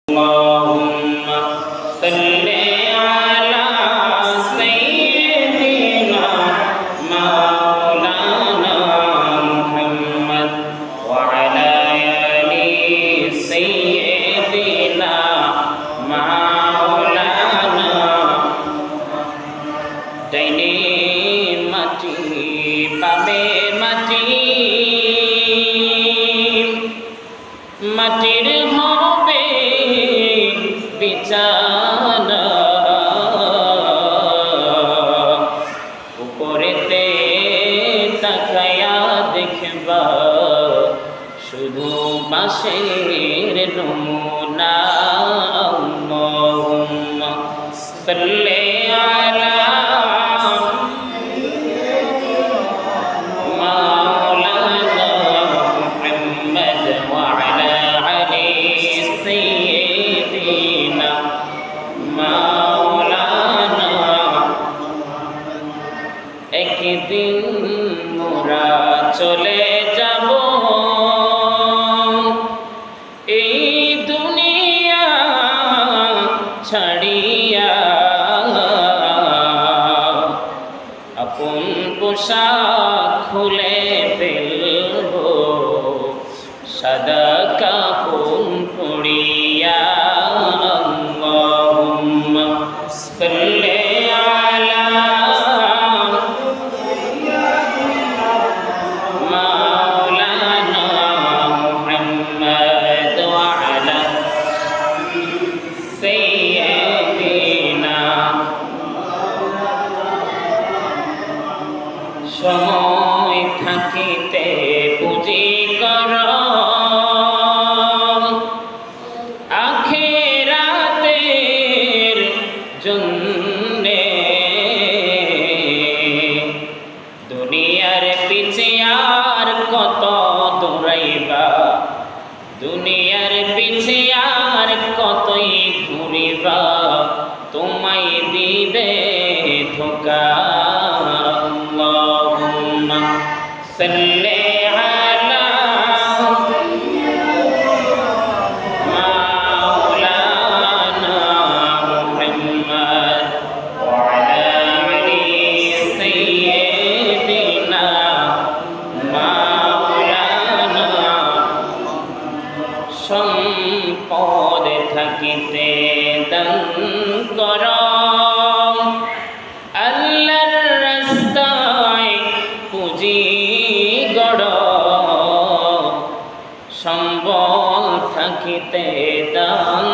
اللهم صل على سيدنا مولانا محمد وعلى آل سيدنا مولانا ডাইনে মাটি বামে মাটি মাটির হবে বিছানা উপরেতে তাকায়া দেখবা শুধু বাঁশের নমুনা আল্লাহুম্মা সাল্লি আলা একদিন মোরা চলে যাব এই দুনিয়া ছাড়িয়া আপন পোশাক খুলে ফেলব সাদা কাফন পরিয়া আল্লাহুম্মা সাল্লি সময় থাকিতে পুঁজি কর আখিরাতের জন্যে দুনিয়ার পিছে আর কত দৌড়াইবা দুনিয়ার পিছে আর কতই ঘুরিবা তোমায় দিবে ধোঁকা صل على مولانا محمد وعلى آل سيدنا مولانا সম্পদ থাকিতে দান কর আল্লাহর রাস্তায় পুঁজি সম্বল থাকিতে দান